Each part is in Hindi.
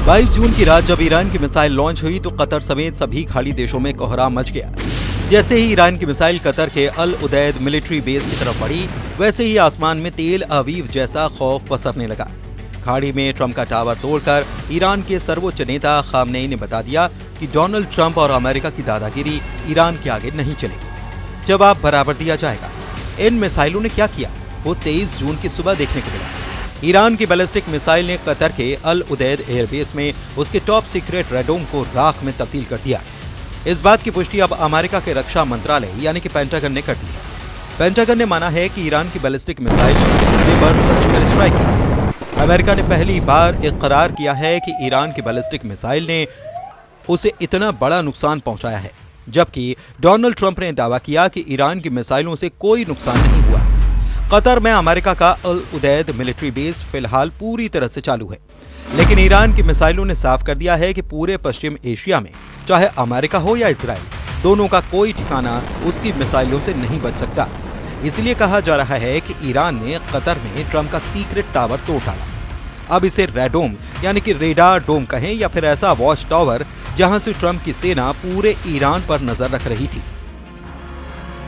बाईस जून की रात जब ईरान की मिसाइल लॉन्च हुई तो कतर समेत सभी खाड़ी देशों में कोहराम मच गया। जैसे ही ईरान की मिसाइल कतर के अल उदैद मिलिट्री बेस की तरफ बढ़ी, वैसे ही आसमान में तेल अवीव जैसा खौफ पसरने लगा। खाड़ी में ट्रंप का टावर तोड़कर ईरान के सर्वोच्च नेता खामनेई ने बता दिया कि डोनाल्ड ट्रंप और अमेरिका की दादागिरी ईरान के आगे नहीं चलेगी, जवाब बराबर दिया जाएगा। इन मिसाइलों ने क्या किया, वो 23 जून की सुबह देखने को मिला। ईरान की बैलिस्टिक मिसाइल ने कतर के अल उदैद एयरबेस में उसके टॉप सीक्रेट रेडोम को राख में तब्दील कर दिया। इस बात की पुष्टि अब अमेरिका के रक्षा मंत्रालय यानी कि पेंटागन ने कर दी है। पेंटागन ने माना है कि ईरान की बैलिस्टिक मिसाइल पर सर्जिकल स्ट्राइक की। अमेरिका ने पहली बार इकरार किया है कि ईरान की बैलिस्टिक मिसाइल ने उसे इतना बड़ा नुकसान पहुंचाया है, जबकि डोनाल्ड ट्रंप ने दावा किया कि ईरान की मिसाइलों से कोई नुकसान नहीं हुआ। कतर में अमेरिका का अल उदैद मिलिट्री बेस फिलहाल पूरी तरह से चालू है, लेकिन ईरान की मिसाइलों ने साफ कर दिया है कि पूरे पश्चिम एशिया में चाहे अमेरिका हो या इजराइल, दोनों का कोई ठिकाना उसकी मिसाइलों से नहीं बच सकता। इसलिए कहा जा रहा है कि ईरान ने कतर में ट्रंप का सीक्रेट टावर तोड़ डाला। अब इसे रेडोम यानी कि रेडार डोम कहें या फिर ऐसा वॉच टावर जहां से ट्रंप की सेना पूरे ईरान पर नजर रख रही थी।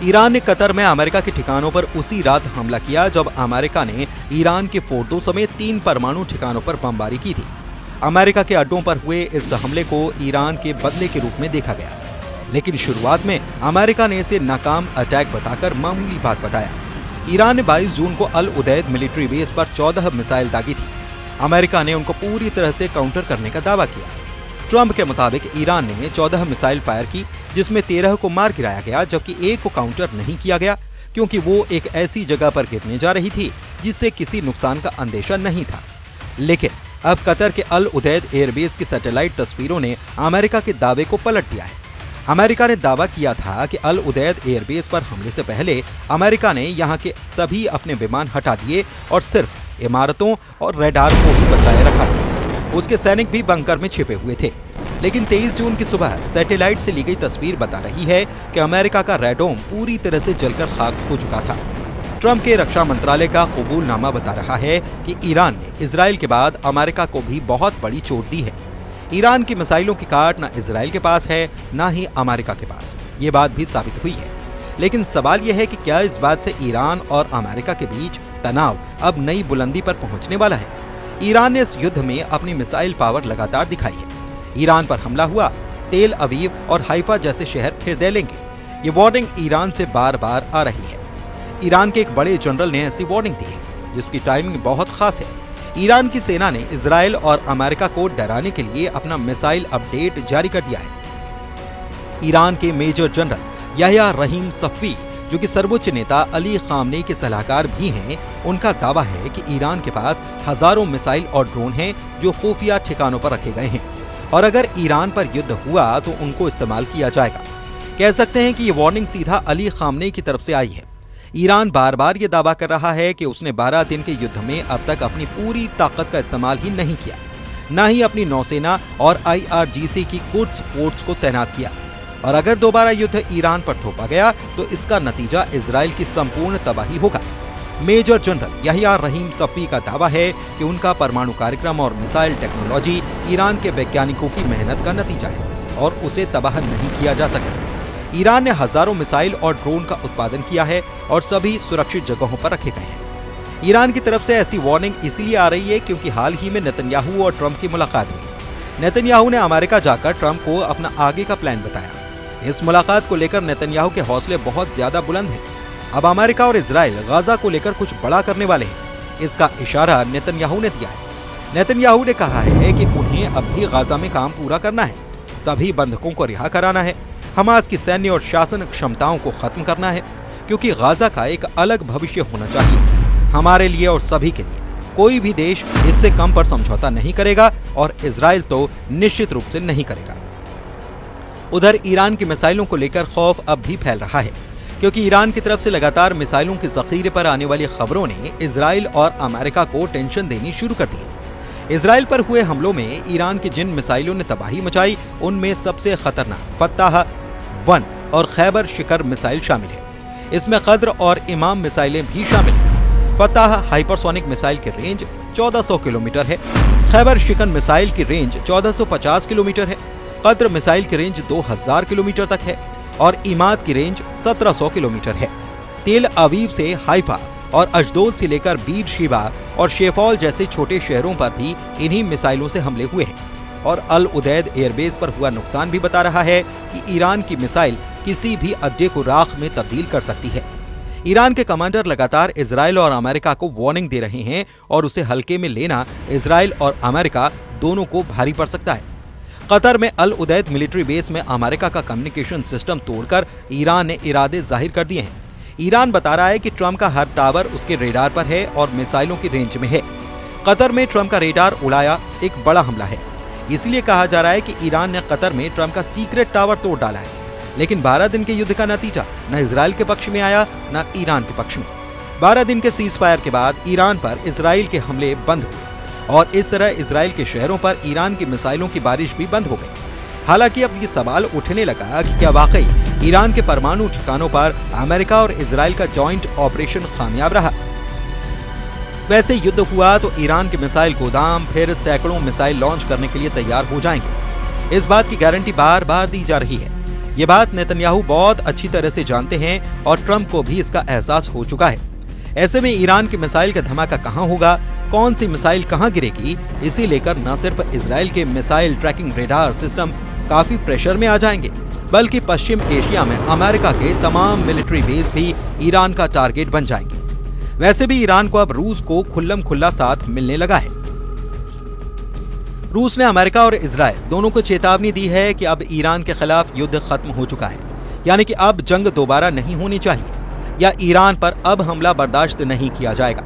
ईरान ने कतर में अमेरिका के ठिकानों पर उसी रात हमला किया जब अमेरिका ने ईरान के फोर्दों समेत 3 परमाणु ठिकानों पर बमबारी की थी। अमेरिका के अड्डों पर हुए इस हमले को ईरान के बदले के रूप में देखा गया, लेकिन शुरुआत में अमेरिका ने इसे नाकाम अटैक बताकर मामूली बात बताया। ईरान ने 22 जून को अल उदैद मिलिट्री बेस पर 14 मिसाइल दागी थी। अमेरिका ने उनको पूरी तरह से काउंटर करने का दावा किया। ट्रंप के मुताबिक ईरान ने 14 मिसाइल फायर की, जिसमें 13 को मार गिराया गया, जबकि एक को काउंटर नहीं किया गया क्योंकि वो एक ऐसी जगह पर गिरने जा रही थी जिससे किसी नुकसान का अंदेशा नहीं था। लेकिन अब कतर के अल उदैद एयरबेस की सैटेलाइट तस्वीरों ने अमेरिका के दावे को पलट दिया है। अमेरिका ने दावा किया था कि अल उदैद एयरबेस पर हमले से पहले अमेरिका ने यहाँ के सभी अपने विमान हटा दिए और सिर्फ इमारतों और रेडार को ही बचाए रखा था। उसके सैनिक भी बंकर में छिपे हुए थे। लेकिन 23 जून की सुबह सैटेलाइट से ली गई तस्वीर बता रही है कि अमेरिका का रेडोम पूरी तरह से जलकर खाक हो चुका था। ट्रंप के रक्षा मंत्रालय का कबूलनामा बता रहा है कि ईरान ने इजराइल के बाद अमेरिका को भी बहुत बड़ी चोट दी है। ईरान की मिसाइलों की काट न इजराइल के पास है न ही अमेरिका के पास, ये बात भी साबित हुई है। लेकिन सवाल यह है कि क्या इस बात से ईरान और अमेरिका के बीच तनाव अब नई बुलंदी पर पहुंचने वाला है? ईरान ने इस युद्ध में अपनी मिसाइल पावर लगातार दिखाई है। ईरान पर हमला हुआ, तेल अवीव और हाइफा जैसे शहर फिर दे लेंगे, ये वार्निंग ईरान से बार बार आ रही है। ईरान के एक बड़े जनरल ने ऐसी वार्निंग दी है जिसकी टाइमिंग बहुत खास है। ईरान की सेना ने इजराइल और अमेरिका को डराने के लिए अपना मिसाइल अपडेट जारी कर दिया है। ईरान के मेजर जनरल याह्या रहीम सफ़ी, जो कि सर्वोच्च नेता अली खामनेई के सलाहकार भी हैं, उनका दावा है कि ईरान के पास हजारों मिसाइल और ड्रोन हैं जो खुफिया ठिकानों पर रखे गए हैं और अगर ईरान पर युद्ध हुआ तो उनको इस्तेमाल किया जाएगा। कह सकते हैं कि ये वार्निंग सीधा अली खामनेई की तरफ से आई है। ईरान बार बार ये दावा कर रहा है कि उसने 12 दिन के युद्ध में अब तक अपनी पूरी ताकत का इस्तेमाल ही नहीं किया, न ही अपनी नौसेना और IRGC की कुड्स फोर्स को तैनात किया, और अगर दोबारा युद्ध ईरान पर थोपा गया तो इसका नतीजा इजराइल की संपूर्ण तबाही होगा। मेजर जनरल याह्या रहीम सफ़ी का दावा है कि उनका परमाणु कार्यक्रम और मिसाइल टेक्नोलॉजी ईरान के वैज्ञानिकों की मेहनत का नतीजा है और उसे तबाह नहीं किया जा सकता। ईरान ने हजारों मिसाइल और ड्रोन का उत्पादन किया है और सभी सुरक्षित जगहों पर रखे गए हैं। ईरान की तरफ से ऐसी वार्निंग इसलिए आ रही है क्योंकि हाल ही में नेतन्याहू और ट्रंप की मुलाकात हुई। नेतन्याहू ने अमेरिका जाकर ट्रंप को अपना आगे का प्लान बताया। इस मुलाकात को लेकर नेतन्याहू के हौसले बहुत ज्यादा बुलंद हैं। अब अमेरिका और इजराइल गाजा को लेकर कुछ बड़ा करने वाले हैं, इसका इशारा नेतन्याहू ने दिया है। नेतन्याहू ने कहा है कि उन्हें अब भी गाजा में काम पूरा करना है, सभी बंधकों को रिहा कराना है, हमास की सैन्य और शासन क्षमताओं को खत्म करना है, क्योंकि गाजा का एक अलग भविष्य होना चाहिए हमारे लिए और सभी के लिए। कोई भी देश इससे कम पर समझौता नहीं करेगा और इजराइल तो निश्चित रूप से नहीं करेगा। उधर ईरान की मिसाइलों को लेकर खौफ अब भी फैल रहा है, क्योंकि ईरान की तरफ से लगातार मिसाइलों के जखीरे पर आने वाली खबरों ने इजराइल और अमेरिका को टेंशन देनी शुरू कर दी। इजराइल पर हुए हमलों में ईरान की जिन मिसाइलों ने तबाही मचाई, उनमें सबसे खतरनाक फत्ताह 1 और खैबर शिखर मिसाइल शामिल है। इसमें कद्र और इमाम मिसाइलें भी शामिल हैं। फतह हाइपरसोनिक मिसाइल की रेंज 1400 किलोमीटर है। खैबर शिखर मिसाइल की रेंज 1450 किलोमीटर है। कद्र मिसाइल की रेंज 2000 किलोमीटर तक है और इमाद की रेंज 1700 किलोमीटर है। तेल अवीव से हाइफा और अशदोद से लेकर बीर शिबा और शेफौल जैसे छोटे शहरों पर भी इन्हीं मिसाइलों से हमले हुए हैं और अल उदैद एयरबेस पर हुआ नुकसान भी बता रहा है कि ईरान की मिसाइल किसी भी अड्डे को राख में तब्दील कर सकती है। ईरान के कमांडर लगातार इजराइल और अमेरिका को वार्निंग दे रहे हैं और उसे हल्के में लेना इजराइल और अमेरिका दोनों को भारी पड़ सकता है। कतर में अल उदैद मिलिट्री बेस में अमेरिका का कम्युनिकेशन सिस्टम तोड़कर ईरान ने इरादे जाहिर कर दिए हैं। ईरान बता रहा है कि ट्रंप का हर टावर उसके रेडार पर है और मिसाइलों की रेंज में है। कतर में ट्रंप का रेडार उड़ाया एक बड़ा हमला है। इसलिए कहा जा रहा है कि ईरान ने कतर में ट्रंप का सीक्रेट टावर तोड़ डाला है। लेकिन 12 दिन के युद्ध का नतीजा न इजराइल के पक्ष में आया न ईरान के पक्ष में। 12 दिन के सीज फायर के बाद ईरान पर इजराइल के हमले बंद हुए और इस तरह इजराइल के शहरों पर ईरान की मिसाइलों की बारिश भी बंद हो गई। हालांकि अब ये सवाल उठने लगा कि क्या वाकई ईरान के परमाणु ठिकानों पर अमेरिका और इजराइल का जॉइंट ऑपरेशन कामयाब रहा। वैसे युद्ध हुआ तो ईरान के मिसाइल गोदाम फिर सैकड़ों मिसाइल लॉन्च करने के लिए तैयार हो जाएंगे। इस बात की गारंटी बार बार दी जा रही है। ये बात नेतन्याहू बहुत अच्छी तरह से जानते हैं और ट्रंप को भी इसका एहसास हो चुका है। ऐसे में ईरान के मिसाइल का धमाका कहां होगा, कौन सी मिसाइल कहां गिरेगी, इसी लेकर न सिर्फ इजराइल के मिसाइल ट्रैकिंग रेडार सिस्टम काफी प्रेशर में आ जाएंगे, बल्कि पश्चिम एशिया में अमेरिका के तमाम मिलिट्री बेस भी ईरान का टारगेट बन जाएंगे। वैसे भी ईरान को अब रूस को खुल्लम खुल्ला साथ मिलने लगा है। रूस ने अमेरिका और इजराइल दोनों को चेतावनी दी है कि अब ईरान के खिलाफ युद्ध खत्म हो चुका है, यानी कि अब जंग दोबारा नहीं होनी चाहिए या ईरान पर अब हमला बर्दाश्त नहीं किया जाएगा।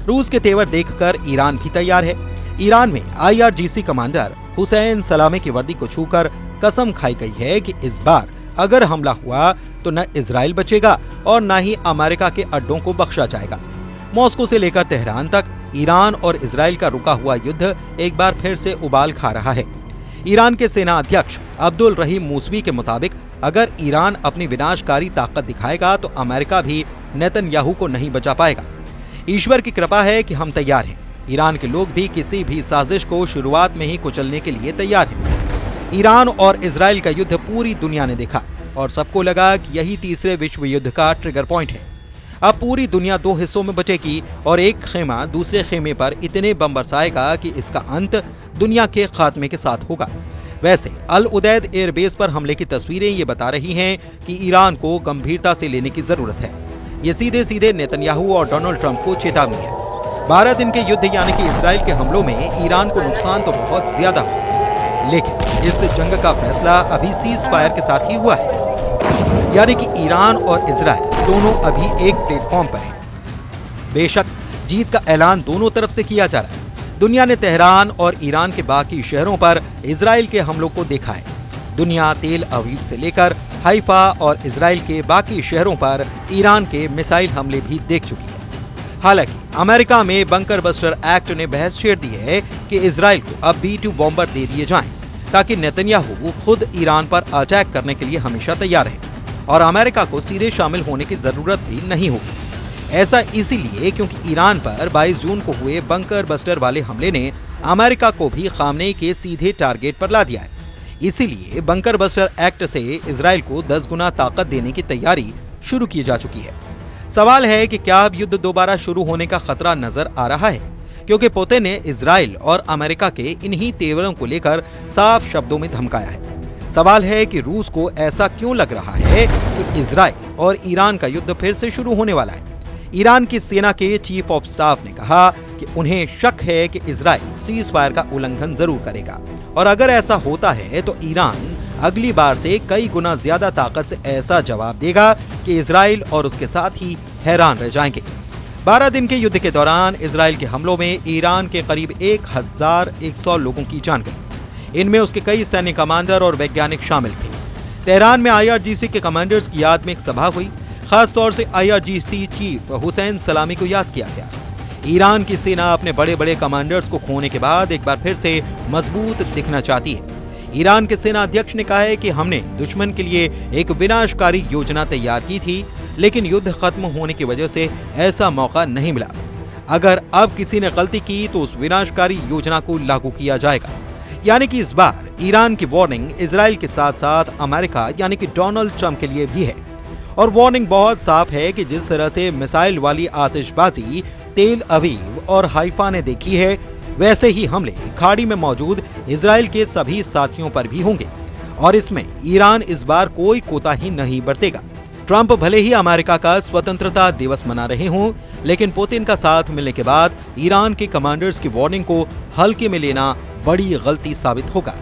रूस के तेवर देखकर ईरान भी तैयार है। ईरान में IRGC कमांडर हुसैन सलामी की वर्दी को छूकर कसम खाई गई है कि इस बार अगर हमला हुआ तो न इजराइल बचेगा और न ही अमेरिका के अड्डों को बख्शा जाएगा। मॉस्को से लेकर तेहरान तक ईरान और इजराइल का रुका हुआ युद्ध एक बार फिर से उबाल खा रहा है। ईरान के सेना अध्यक्ष अब्दुल रहीम मूसवी के मुताबिक अगर ईरान अपनी विनाशकारी ताकत दिखाएगा तो अमेरिका भी नेतन्याहू को नहीं बचा पाएगा। ईश्वर की कृपा है कि हम तैयार हैं। ईरान के लोग भी किसी भी साजिश को शुरुआत में ही कुचलने के लिए तैयार हैं। ईरान और इजराइल का युद्ध पूरी दुनिया ने देखा और सबको लगा कि यही तीसरे विश्व युद्ध का ट्रिगर पॉइंट है। अब पूरी दुनिया दो हिस्सों में बटेगी और एक खेमा दूसरे खेमे पर इतने बम बरसाएगा कि इसका अंत दुनिया के खात्मे के साथ होगा। वैसे अल उदैद एयरबेस पर हमले की तस्वीरें ये बता रही हैं कि ईरान को गंभीरता से लेने की जरूरत है। ये सीधे सीधे नेतन्याहू और डोनाल्ड ट्रंप को चेतावनी है। 12 दिन के युद्ध यानी कि इजराइल के हमलों में ईरान को नुकसान तो बहुत ज्यादा हुआ, लेकिन इस जंग का फैसला अभी सीज फायर के साथ ही हुआ है, यानी कि ईरान और इजराइल दोनों अभी एक प्लेटफॉर्म पर हैं। बेशक जीत का ऐलान दोनों तरफ से किया जा रहा है। दुनिया ने तेहरान और ईरान के बाकी शहरों पर इजराइल के हमलों को देखा है। दुनिया तेल अवीव से लेकर हाइफा और इजराइल के बाकी शहरों पर ईरान के मिसाइल हमले भी देख चुकी है। हालांकि अमेरिका में बंकर बस्टर एक्ट ने बहस छेड़ दी है कि इजराइल को अब B-2 बॉम्बर दे दिए जाएं, ताकि नेतन्याहू खुद ईरान पर अटैक करने के लिए हमेशा तैयार रहे और अमेरिका को सीधे शामिल होने की जरूरत भी नहीं होगी। ऐसा इसीलिए क्योंकि ईरान पर 22 जून को हुए बंकर बस्टर वाले हमले ने अमेरिका को भी खामनेई के सीधे टारगेट पर ला दिया है। इसीलिए बंकर बस्टर एक्ट से इजराइल को 10 गुना ताकत देने की तैयारी शुरू की जा चुकी है। सवाल है कि क्या अब युद्ध दोबारा शुरू होने का खतरा नजर आ रहा है, क्योंकि पुतिन ने इजराइल और अमेरिका के इन्हीं तेवरों को लेकर साफ शब्दों में धमकाया है। सवाल है कि रूस को ऐसा क्यों लग रहा है कि इजराइल और ईरान का युद्ध फिर से शुरू होने वाला है। ईरान की सेना के चीफ ऑफ स्टाफ ने कहा कि उन्हें शक है कि इजराइल सीज फायर का उल्लंघन जरूर करेगा और अगर ऐसा होता है तो ईरान अगली बार से कई गुना ज्यादा ताकत से ऐसा जवाब देगा कि इजराइल और उसके साथ ही हैरान रह जाएंगे। 12 दिन के युद्ध के दौरान इजराइल के हमलों में ईरान के करीब 1100 लोगों की जान गई। इनमें उसके कई सैन्य कमांडर और वैज्ञानिक शामिल थे। तेहरान में IRGC के कमांडर्स की याद में एक सभा हुई। खास तौर से IRGC चीफ हुसैन सलामी को याद किया गया। ईरान की सेना अपने बड़े बड़े कमांडर्स को खोने के बाद एक बार फिर से मजबूत दिखना चाहती है। ईरान के सेना अध्यक्ष ने कहा है कि हमने दुश्मन के लिए एक विनाशकारी योजना तैयार की थी, लेकिन युद्ध खत्म होने की वजह से ऐसा मौका नहीं मिला। अगर अब किसी ने गलती की तो उस विनाशकारी योजना को लागू किया जाएगा। यानी कि इस बार ईरान की वार्निंग इजराइल के साथ साथ अमेरिका यानी कि डोनाल्ड ट्रंप के लिए भी है। और वार्निंग बहुत साफ है कि जिस तरह से मिसाइल वाली आतिशबाजी तेल अवीव और हाइफा ने देखी है, वैसे ही हमले खाड़ी में मौजूद इजराइल के सभी साथियों पर भी होंगे और इसमें ईरान इस बार कोई कोताही नहीं बरतेगा। ट्रंप भले ही अमेरिका का स्वतंत्रता दिवस मना रहे हों, लेकिन पुतिन का साथ मिलने के बाद ईरान के कमांडर्स की वार्निंग को हल्के में लेना बड़ी गलती साबित होगा।